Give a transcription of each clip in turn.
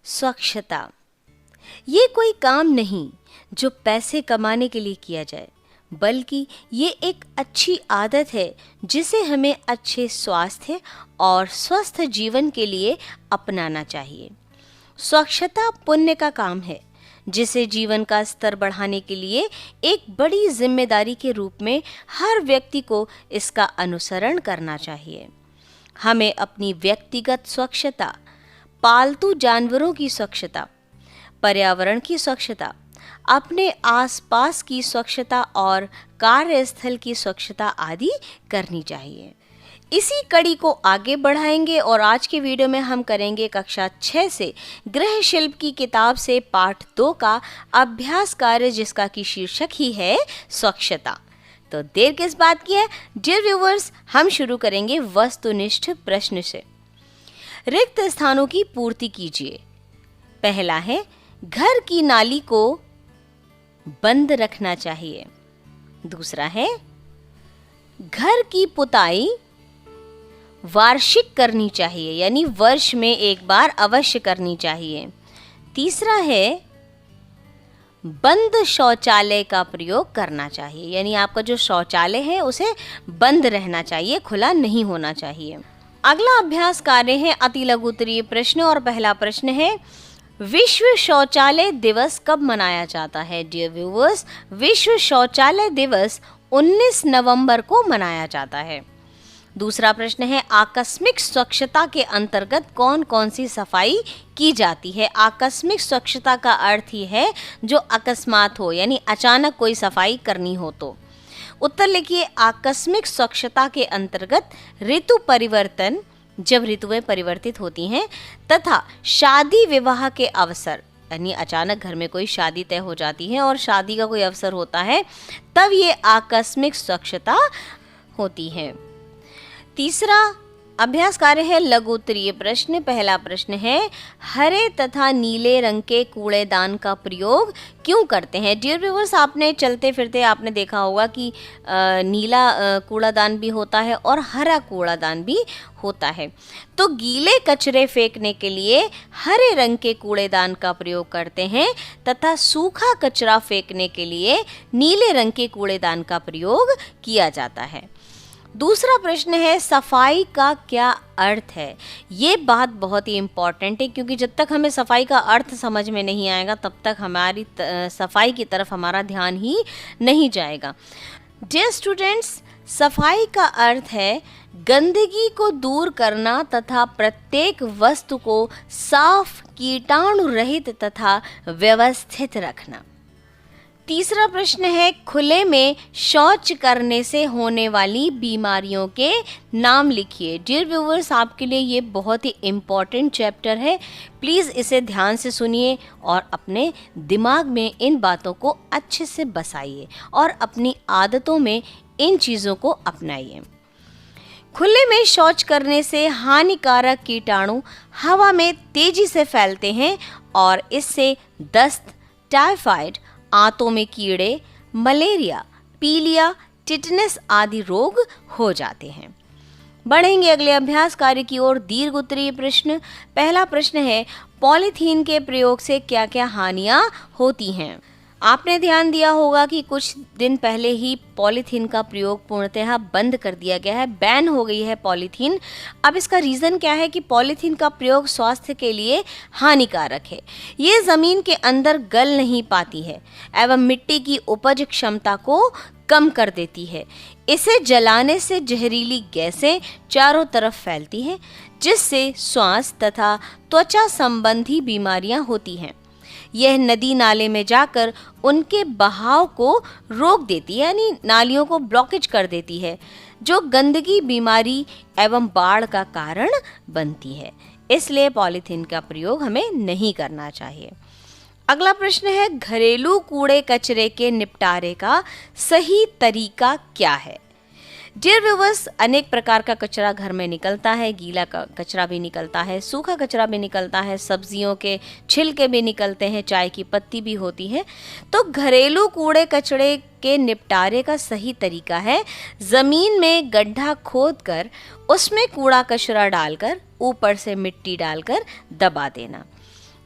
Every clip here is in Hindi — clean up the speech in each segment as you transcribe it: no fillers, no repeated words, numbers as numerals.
स्वच्छता ये कोई काम नहीं जो पैसे कमाने के लिए किया जाए, बल्कि ये एक अच्छी आदत है जिसे हमें अच्छे स्वास्थ्य और स्वस्थ जीवन के लिए अपनाना चाहिए। स्वच्छता पुण्य का काम है जिसे जीवन का स्तर बढ़ाने के लिए एक बड़ी जिम्मेदारी के रूप में हर व्यक्ति को इसका अनुसरण करना चाहिए। हमें अपनी व्यक्तिगत स्वच्छता, पालतू जानवरों की स्वच्छता, पर्यावरण की स्वच्छता, अपने आसपास की स्वच्छता और कार्यस्थल की स्वच्छता आदि करनी चाहिए। इसी कड़ी को आगे बढ़ाएंगे और आज के वीडियो में हम करेंगे कक्षा 6 से गृह शिल्प की किताब से पाठ 2 का अभ्यास कार्य, जिसका की शीर्षक ही है स्वच्छता। तो देर किस बात की है डियर व्यूअर्स, हम शुरू करेंगे वस्तुनिष्ठ प्रश्न से। रिक्त स्थानों की पूर्ति कीजिए। पहला है, घर की नाली को बंद रखना चाहिए। दूसरा है, घर की पुताई वार्षिक करनी चाहिए, यानी वर्ष में एक बार अवश्य करनी चाहिए। तीसरा है, बंद शौचालय का प्रयोग करना चाहिए, यानी आपका जो शौचालय है उसे बंद रहना चाहिए, खुला नहीं होना चाहिए। अगला अभ्यास कार्य है अति लघु उत्तरीय प्रश्न और पहला प्रश्न है, विश्व शौचालय दिवस कब मनाया जाता है? डियर व्यूअर्स, विश्व शौचालय दिवस 19 नवंबर को मनाया जाता है। दूसरा प्रश्न है, आकस्मिक स्वच्छता के अंतर्गत कौन कौन सी सफाई की जाती है? आकस्मिक स्वच्छता का अर्थ ही है जो अकस्मात हो, यानी अचानक कोई सफाई करनी हो तो। उत्तर लिखिए। आकस्मिक स्वच्छता के अंतर्गत ऋतु परिवर्तन, जब ऋतुएं परिवर्तित होती हैं, तथा शादी विवाह के अवसर, यानी अचानक घर में कोई शादी तय हो जाती है और शादी का कोई अवसर होता है, तब ये आकस्मिक स्वच्छता होती है। तीसरा अभ्यास कार्य है लघु उत्तरीय प्रश्न। पहला प्रश्न है, हरे तथा नीले रंग के कूड़ेदान का प्रयोग क्यों करते हैं? डियर व्यूअर्स, आपने चलते फिरते आपने देखा होगा कि नीला कूड़ादान भी होता है और हरा कूड़ादान भी होता है। तो गीले कचरे फेंकने के लिए हरे रंग के कूड़ेदान का प्रयोग करते हैं तथा सूखा कचरा फेंकने के लिए नीले रंग के कूड़ेदान का प्रयोग किया जाता है। दूसरा प्रश्न है, सफाई का क्या अर्थ है? ये बात बहुत ही इम्पॉर्टेंट है, क्योंकि जब तक हमें सफाई का अर्थ समझ में नहीं आएगा तब तक हमारी सफाई की तरफ हमारा ध्यान ही नहीं जाएगा। डियर स्टूडेंट्स, सफाई का अर्थ है गंदगी को दूर करना तथा प्रत्येक वस्तु को साफ, कीटाणु रहित तथा व्यवस्थित रखना। तीसरा प्रश्न है, खुले में शौच करने से होने वाली बीमारियों के नाम लिखिए। डियर व्यूअर्स, आपके लिए ये बहुत ही इम्पॉर्टेंट चैप्टर है, प्लीज़ इसे ध्यान से सुनिए और अपने दिमाग में इन बातों को अच्छे से बसाइए और अपनी आदतों में इन चीज़ों को अपनाइए। खुले में शौच करने से हानिकारक कीटाणु हवा में तेजी से फैलते हैं और इससे दस्त, टाइफाइड, आंतों में कीड़े, मलेरिया, पीलिया, टिटनेस आदि रोग हो जाते हैं। बढ़ेंगे अगले अभ्यास कार्य की ओर। दीर्घ उत्तरीय प्रश्न। पहला प्रश्न है, पॉलीथीन के प्रयोग से क्या क्या हानियां होती हैं? आपने ध्यान दिया होगा कि कुछ दिन पहले ही पॉलीथीन का प्रयोग पूर्णतः बंद कर दिया गया है, बैन हो गई है पॉलीथीन। अब इसका रीज़न क्या है कि पॉलीथीन का प्रयोग स्वास्थ्य के लिए हानिकारक है। ये ज़मीन के अंदर गल नहीं पाती है एवं मिट्टी की उपज क्षमता को कम कर देती है। इसे जलाने से जहरीली गैसें चारों तरफ फैलती हैं, जिससे श्वास तथा त्वचा संबंधी बीमारियां होती हैं। यह नदी नाले में जाकर उनके बहाव को रोक देती है, यानी नालियों को ब्लॉकेज कर देती है, जो गंदगी, बीमारी एवं बाढ़ का कारण बनती है। इसलिए पॉलीथीन का प्रयोग हमें नहीं करना चाहिए। अगला प्रश्न है, घरेलू कूड़े कचरे के निपटारे का सही तरीका क्या है? डियर व्यूअर्स, अनेक प्रकार का कचरा घर में निकलता है। गीला कचरा भी निकलता है, सूखा कचरा भी निकलता है, सब्जियों के छिलके भी निकलते हैं, चाय की पत्ती भी होती है। तो घरेलू कूड़े कचरे के निपटारे का सही तरीका है ज़मीन में गड्ढा खोदकर उसमें कूड़ा कचरा डालकर ऊपर से मिट्टी डालकर दबा देना।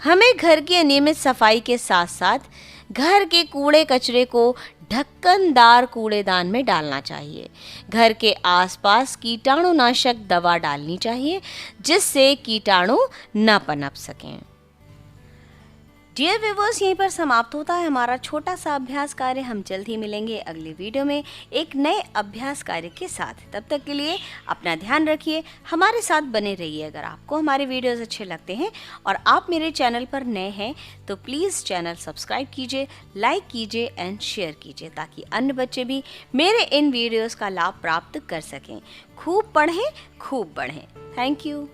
हमें घर की अनियमित सफाई के साथ साथ घर के कूड़े कचरे को ढक्कनदार कूड़ेदान में डालना चाहिए। घर के आसपास कीटाणुनाशक दवा डालनी चाहिए जिससे कीटाणु न पनप सकें। डियर व्यूअर्स, यहीं पर समाप्त होता है हमारा छोटा सा अभ्यास कार्य। हम जल्द ही मिलेंगे अगले वीडियो में एक नए अभ्यास कार्य के साथ। तब तक के लिए अपना ध्यान रखिए, हमारे साथ बने रहिए। अगर आपको हमारे वीडियोस अच्छे लगते हैं और आप मेरे चैनल पर नए हैं तो प्लीज़ चैनल सब्सक्राइब कीजिए, लाइक कीजिए एंड शेयर कीजिए ताकि अन्य बच्चे भी मेरे इन वीडियोज़ का लाभ प्राप्त कर सकें। खूब पढ़ें, खूब बढ़ें। Thank you.